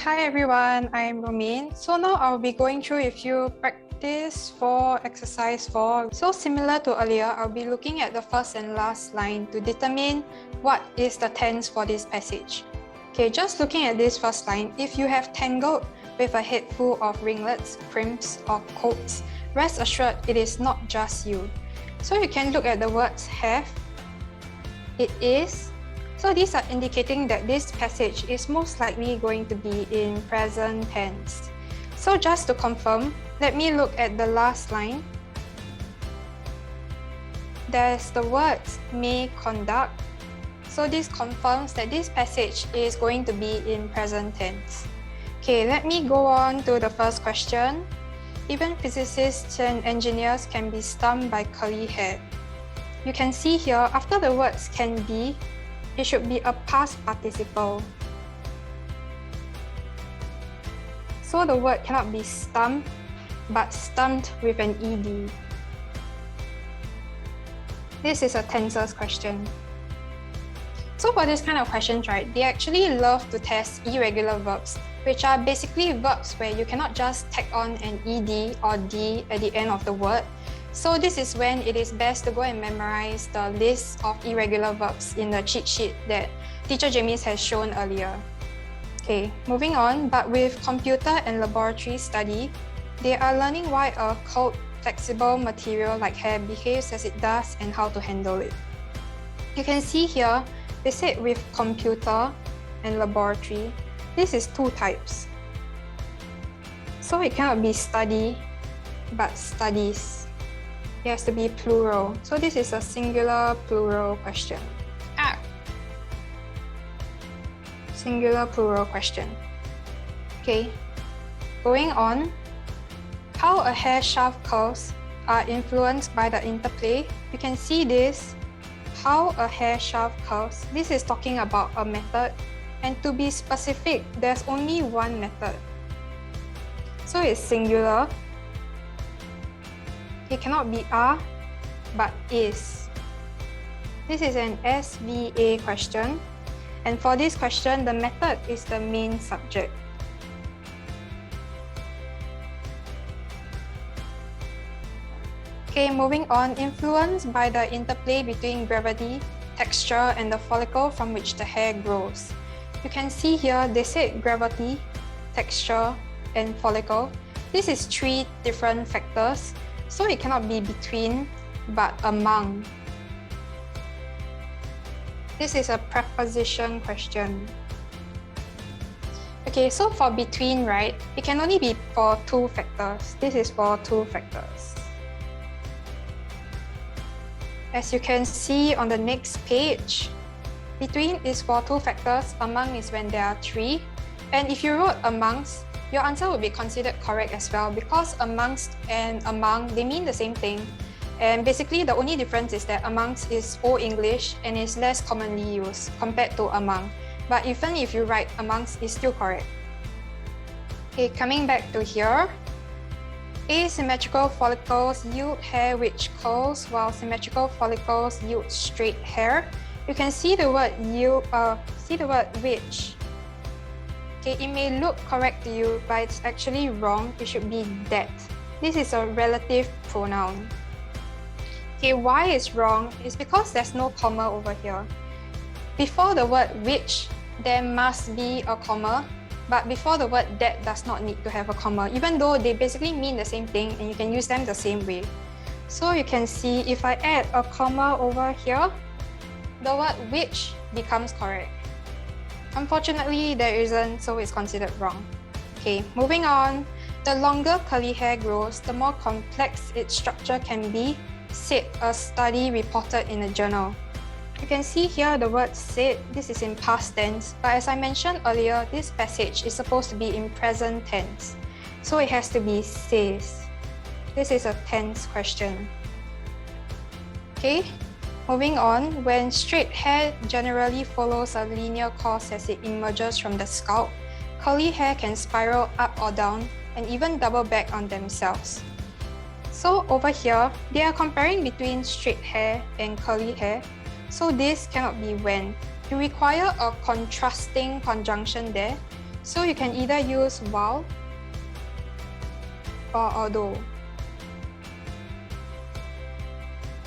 Hi everyone, I'm Romaine. So now I'll be going through a few practice for exercise 4. So similar to earlier, I'll be looking at the first and last line to determine what is the tense for this passage. Okay, just looking at this first line, if you have tangled with a head full of ringlets, crimps, or coats, rest assured it is not just you. So you can look at the words have, it is. So these are indicating that this passage is most likely going to be in present tense. So just to confirm, let me look at the last line. There's the words may conduct. So this confirms that this passage is going to be in present tense. Okay, let me go on to the first question. Even physicists and engineers can be stumped by curly hair. You can see here, after the words can be, it should be a past participle. So the word cannot be stumped, but stumped with an ed. This is a tenses question. So for this kind of questions, right, they actually love to test irregular verbs, which are basically verbs where you cannot just tack on an ed or d at the end of the word. So this is when it is best to go and memorize the list of irregular verbs in the cheat sheet that Teacher James has shown earlier. Okay, moving on, but with computer and laboratory study, they are learning why a cold, flexible material like hair behaves as it does and how to handle it. You can see here, they said with computer and laboratory, this is two types. So it cannot be study, but studies. It has to be plural. So this is a singular plural question. Singular plural question. Okay, going on. How a hair shaft curls are influenced by the interplay. You can see this. How a hair shaft curls. This is talking about a method. And to be specific, there's only one method. So it's singular. It cannot be are, but is. This is an SVA question. And for this question, the method is the main subject. Okay, moving on. Influenced by the interplay between gravity, texture, and the follicle from which the hair grows. You can see here, they said gravity, texture, and follicle. This is three different factors. So it cannot be between, but among. This is a preposition question. Okay, so for between, right, it can only be for two factors. This is for two factors. As you can see on the next page, between is for two factors, among is when there are three. And if you wrote amongst, your answer would be considered correct as well because amongst and among, they mean the same thing. And basically, the only difference is that amongst is Old English and is less commonly used compared to among. But even if you write amongst, it's still correct. Okay, coming back to here. Asymmetrical follicles yield hair which curls, while symmetrical follicles yield straight hair. You can see the word yield, see the word which. Okay, it may look correct to you, but it's actually wrong. It should be that. This is a relative pronoun. Okay, why it's wrong is because there's no comma over here. Before the word which, there must be a comma, but before the word that does not need to have a comma, even though they basically mean the same thing and you can use them the same way. So you can see if I add a comma over here, the word which becomes correct. Unfortunately, there isn't, so it's considered wrong. Okay, moving on. The longer curly hair grows, the more complex its structure can be, said a study reported in a journal. You can see here the word said, this is in past tense, but as I mentioned earlier, this passage is supposed to be in present tense. So it has to be says. This is a tense question. Okay. Moving on, when straight hair generally follows a linear course as it emerges from the scalp, curly hair can spiral up or down and even double back on themselves. So over here, they are comparing between straight hair and curly hair. So this cannot be when. You require a contrasting conjunction there. So you can either use while or although.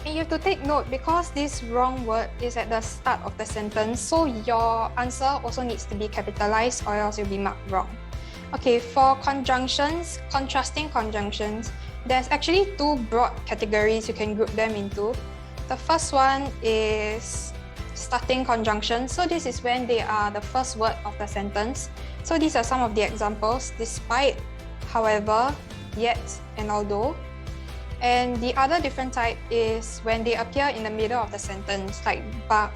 And you have to take note because this wrong word is at the start of the sentence, so your answer also needs to be capitalized or else you'll be marked wrong. Okay, for conjunctions, contrasting conjunctions, there's actually two broad categories you can group them into. The first one is starting conjunctions. So this is when they are the first word of the sentence. So these are some of the examples: despite, however, yet, and although. And the other different type is when they appear in the middle of the sentence, like but,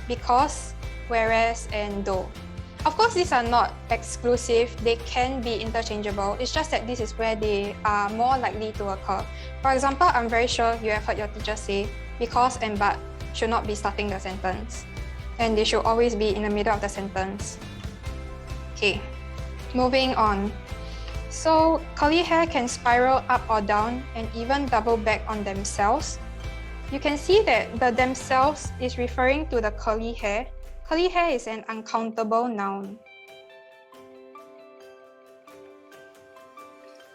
because, whereas, and though. Of course, these are not exclusive. They can be interchangeable. It's just that this is where they are more likely to occur. For example, I'm very sure you have heard your teacher say, because and but should not be starting the sentence. And they should always be in the middle of the sentence. Okay, moving on. So, curly hair can spiral up or down and even double back on themselves. You can see that the themselves is referring to the curly hair. Curly hair is an uncountable noun.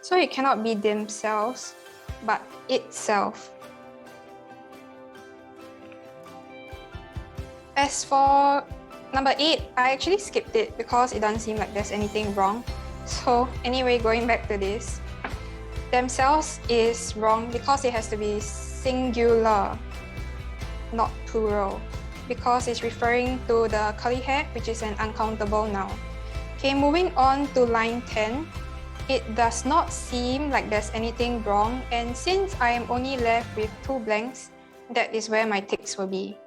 So it cannot be themselves, but itself. As for number 8, I actually skipped it because it doesn't seem like there's anything wrong. So anyway, going back to this, themselves is wrong because it has to be singular, not plural, because it's referring to the curly hair, which is an uncountable noun. Okay, moving on to line 10. It does not seem like there's anything wrong, and since I am only left with 2 blanks, that is where my ticks will be.